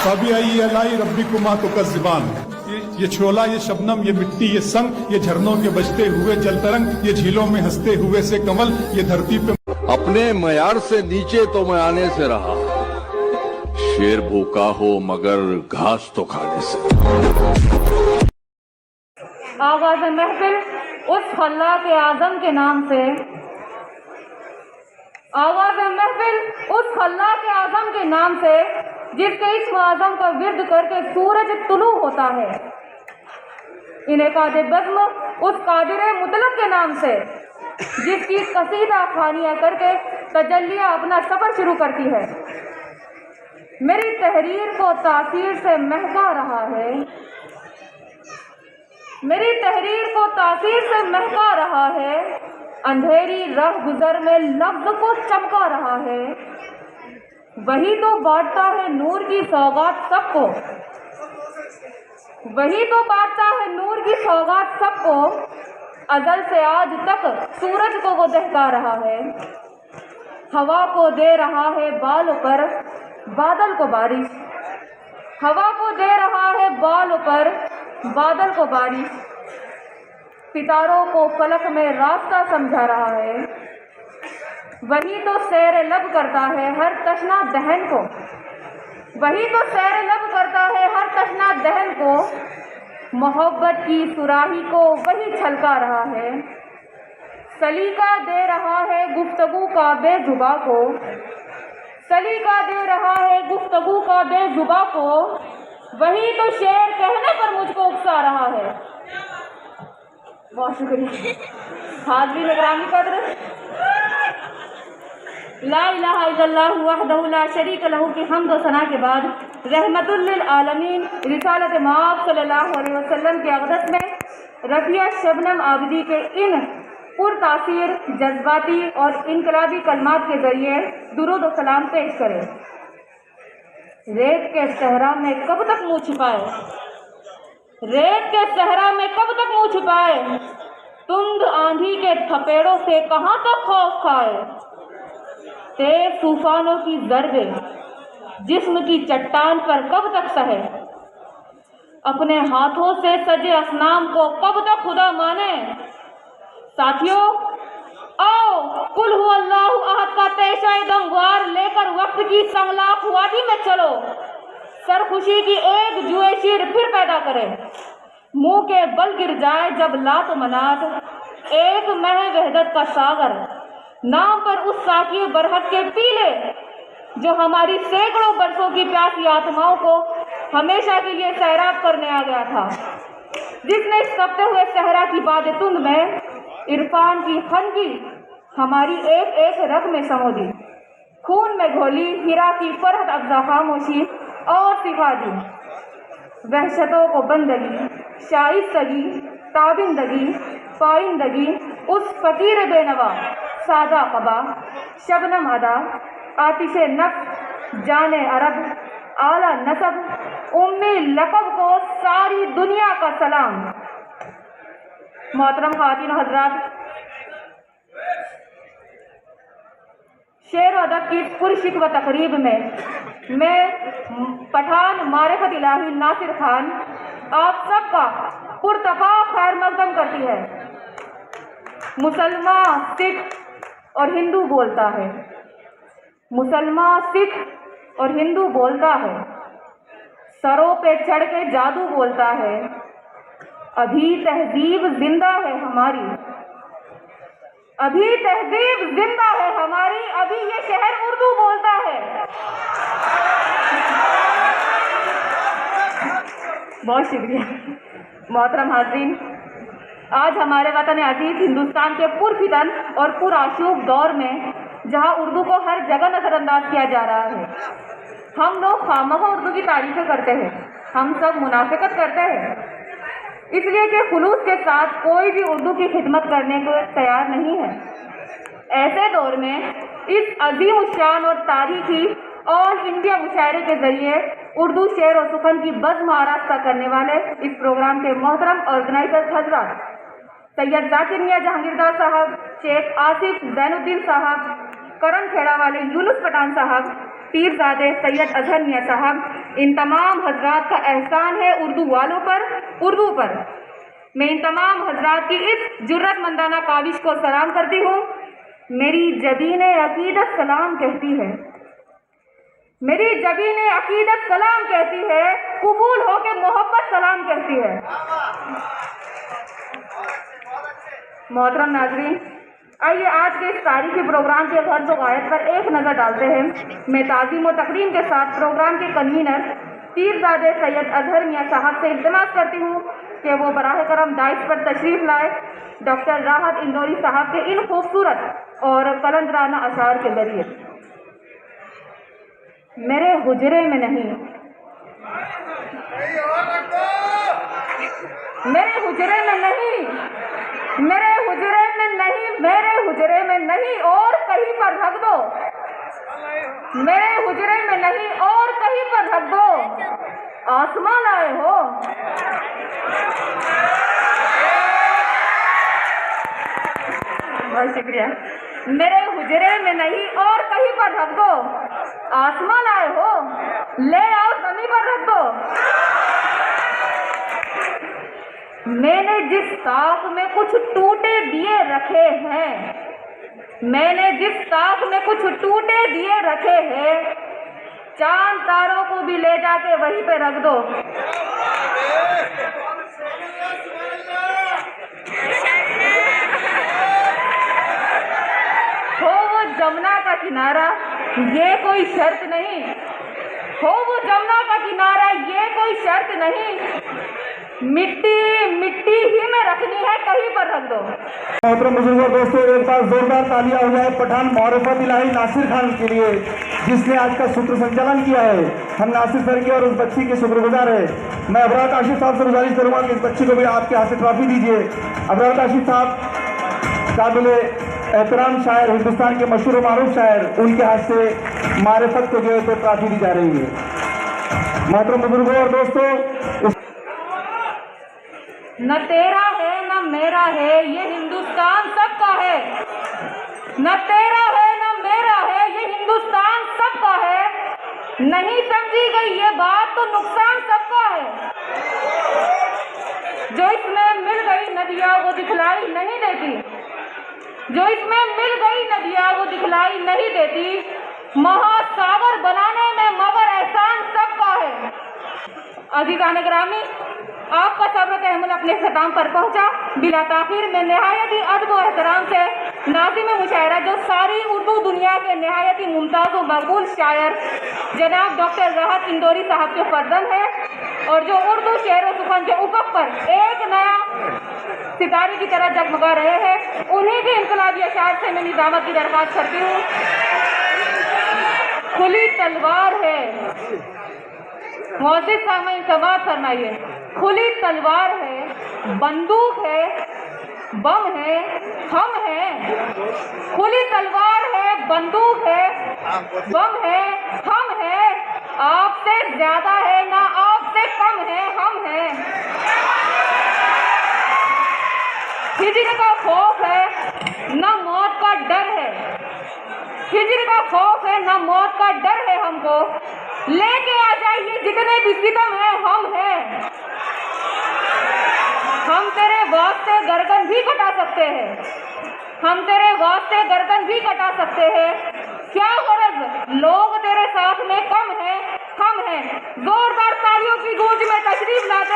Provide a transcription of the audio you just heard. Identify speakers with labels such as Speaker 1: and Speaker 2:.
Speaker 1: अभी आई अलाई रब्बिकुमा तुकज़्ज़िबान, ये शोला, ये शबनम, ये मिट्टी, ये संग, ये झरनों के बजते हुए जल तरंग, ये झीलों में हंसते हुए से कमल, ये धरती पे
Speaker 2: अपने मयार से नीचे तो मैं आने से रहा, शेर भूखा हो मगर घास तो खाने से।
Speaker 3: आगाज़ महफिल उस खल्लाक़ आज़म के नाम से, आगाज़ महफिल उस खल्लाक़ आज़म के नाम से जिसके इस्म आज़म का विर्द करके सूरज तुलू होता है। इनेकाद बज़्म उस कादिर मुतलक के नाम से जिसकी कसीदा खानियाँ करके तजल्लियाँ अपना सफ़र शुरू करती है। मेरी तहरीर को तासीर से महका रहा है, मेरी तहरीर को तासीर से महका रहा है, अंधेरी राह गुजर में लफ्ज़ को चमका रहा है। वही तो बांटता है नूर की सौगात सबको, वही तो बांटता है नूर की सौगात सबको, अज़ल से आज तक सूरज को वो दहका रहा है। हवा को दे रहा है बालों पर बादल को बारिश, हवा को दे रहा है बालों पर बादल को बारिश, सितारों को फलक में रास्ता समझा रहा है। वही तो सैर लब करता है हर तशना दहन को, वही तो सैर लब करता है हर तशना दहन को, मोहब्बत की सुराही को वही छलका रहा है। सलीका दे रहा है गुफ्तगू का बेजुबा को, सलीका दे रहा है गुफ्तगू का बेजुबा को, वही तो शेर कहने पर मुझको उकसा रहा है। बहुत शुक्रिया। हाज़रीन इकराम कद्र, ला इलाहा इल्लल्लाह वहदहु ला शरीक लहू की हम्द व सना के बाद रहमतुल लिल आलमीन रिसालत माब सल्लल्लाहु अलैहि वसल्लम के अक़दस में रफ़िया शबनम आबिदी के इन पुरतासीर जज्बाती और इनकलाबी कलमात के ज़रिए दुरूद व सलाम पेश करें। रेत के सहरा में कब तक मुँह छिपाए, रेत के सहरा में कब तक मुँह छिपाए, तुंद आंधी के थपेड़ों से कहाँ तक खौफ खाए। तेज तूफानों की ज़रबे जिस्म की चट्टान पर कब तक सहे, अपने हाथों से सजे असनाम को कब तक खुदा माने। साथियों, आओ कुल हु अल्लाहु अहद का तेशाए दमवार लेकर वक्त की संगलाख वादी में चलो, सरखुशी की एक जुए शीर फिर पैदा करें। मुंह के बल गिर जाए जब लात मनात, एक मह वहदत का सागर, नाम पर उस साकी बरहक के पीले जो हमारी सैकड़ों बरसों की प्यासी आत्माओं को हमेशा के लिए सैराब करने आ गया था, जिसने इस तपते हुए सहरा की बादतुंद में इरफान की खनगी हमारी एक एक रग में समो दी, खून में घोली हीरा की फरहत अफ़ज़ा खामोशी और सिखा दी। वहशतों को बंदगी, शाइस्तगी, ताबिंदगी, पाइंदगी, उस फ़कीर बेनवा सादा क़बा, शबनम अदा, आतिशे नफ्स, जाने अरब, आला नसब, उम्मी लक़ब को सारी दुनिया का सलाम। मोहतरम ख़वातीन हज़रात, शेर व अदब की पुरशिकवा तकरीब में मैं पठान मारिफत इलाही नासिर खान आप सबका पुरतफा खैर मकदम करती है। मुसलमान, सिख और हिंदू बोलता है, मुसलमान, सिख और हिंदू बोलता है, सरों पे चढ़ के जादू बोलता है, अभी तहजीब जिंदा है हमारी, अभी तहजीब जिंदा है हमारी, अभी ये शहर उर्दू बोलता है। बहुत शुक्रिया। मोहतरम हाज़रीन, आज हमारे वतन अजीज हिंदुस्तान के पुरफितन और पुराशूब दौर में जहां उर्दू को हर जगह नज़रअंदाज किया जा रहा है, हम लोग खामखा उर्दू की तारीफ़ें करते हैं, हम सब मुनाफिकत करते हैं, इसलिए कि खुलूस के साथ कोई भी उर्दू की खिदमत करने को तैयार नहीं है। ऐसे दौर में इस अजीम शान और तारीखी ऑल इंडिया मुशायरे के ज़रिए उर्दू शेर और सुखन की बज़्म आरास्ता करने वाले इस प्रोग्राम के मोहतरम ऑर्गेनाइजर हजरात सैयद जाकिर मियां जहांगीरदार साहब, शेख आसिफ जैनुद्दीन साहब, करण खेड़ा वाले यूनुस पठान साहब, पीरजादे सैयद अजहर मियाँ साहब, इन तमाम हजरात का एहसान है उर्दू वालों पर, उर्दू पर। मैं इन तमाम हजरात की इस जुर्रतमंदाना काविश को सलाम करती हूँ। मेरी जबीने अकीदत सलाम कहती है, मेरी जबीने अकीदत सलाम कहती है, कबूल हो के मोहब्बत सलाम कहती है। मोहतरम नाज़रीन, आइए आज के इस तारीखी प्रोग्राम के गर्ज़ वायद पर एक नज़र डालते हैं। मैं ताज़ीम व तकरीम के साथ प्रोग्राम के कन्वीनर पीरजादे सैयद अजहर मियाँ साहब से इल्तिमास करती हूँ कि वो बराह करम दाइश पर तशरीफ़ लाए, डॉक्टर राहत इंदौरी साहब के इन खूबसूरत और कलंदराना अशार के ज़रिए। मेरे हुजरे में नहीं, मेरे हुजरे में नहीं, मेरे हुजरे में नहीं, मेरे हुजरे में नहीं और कहीं पर रख दो, मेरे हुजरे में नहीं और कहीं पर रख दो, आसमान लाए हो। बहुत शुक्रिया। मेरे हुजरे में नहीं और कहीं पर रख दो, आसमान लाए हो, ले आओ जमीन पर रख दो। मैंने जिस ताक में कुछ टूटे दिए रखे हैं, मैंने जिस ताक में कुछ टूटे दिए रखे हैं, चांद तारों को भी ले जाके वहीं पे रख दो। हो वो जमुना का किनारा, ये कोई शर्त नहीं, हो वो जमुना का किनारा, ये कोई शर्त नहीं, मिट्टी मिट्टी ही में रखनी है, कहीं पर रख दो।
Speaker 4: मोहतरम बुजुर्गों, दोस्तों, एक बार जोरदार तालियां हो जाए पठान मारिफत इलाही नासिर खान के लिए, जिसने आज का सूत्र संचालन किया है। हम नासिर सर की और उस बच्ची के शुक्रगुजार है। मैं अबरार काशिफ साहब से गुजारिश करूंगा कि इस बच्ची को भी आपके हाथ से ट्रॉफी दीजिए। अबरार काशिफ साहब काबिल एहतराम शायर, हिंदुस्तान के मशहूर मारूफ शायर, उनके हाथ से मारिफत को जो है तो ट्रॉफी दी जा रही है। मोहतरम बुजुर्गों और दोस्तों,
Speaker 3: न तेरा है न मेरा है, ये हिंदुस्तान सबका है। न तेरा है न मेरा है, ये हिंदुस्तान सबका है। नहीं समझी गई ये बात तो नुकसान सबका है। जो इसमें मिल गई नदियाँ वो दिखलाई नहीं देती, जो इसमें मिल गई नदियाँ वो दिखलाई नहीं देती। महासागर बनाने में मगर एहसान सबका है। अज़ीज़ान गिरामी, आपका सब्र तहम्मुल अपने ख़त्म पर पहुंचा। बिला ताख़ीर में नहायत ही अदब व एहतराम से नाज़िम मुशायरा, जो सारी उर्दू दुनिया के नहायत ही मुमताज़ व मकबूल शायर जनाब डॉक्टर राहत इंदौरी साहब के फर्जंद हैं और जो उर्दू शेर व सुखन के उफ़क़ पर एक नया सितारे की तरह जगमगा रहे हैं, उन्हीं के इनकलाबी अशार से मैं निज़ामत की दरख्वास्त करती हूँ। खुली तलवार है, मौज़िज़ सामईन समाअत फरमाइए। खुली तलवार है, बंदूक है, बम है, हम हैं। खुली तलवार है, बंदूक है, बम है, हम हैं। आपसे ज्यादा है ना आपसे कम है, हम हैं। हिजर का खौफ है ना मौत का डर है, हिजर का खौफ है ना मौत का डर है। हमको लेके आ जाइए जितने भी सितम है, हम हैं। हम तेरे वास्ते गर्दन भी कटा सकते हैं, हम तेरे वास्ते गर्दन भी कटा सकते हैं। क्या गरज, लोग तेरे साथ में कम हैं, हम हैं। जोरदार तालियों की गूंज में तशरीफ लाते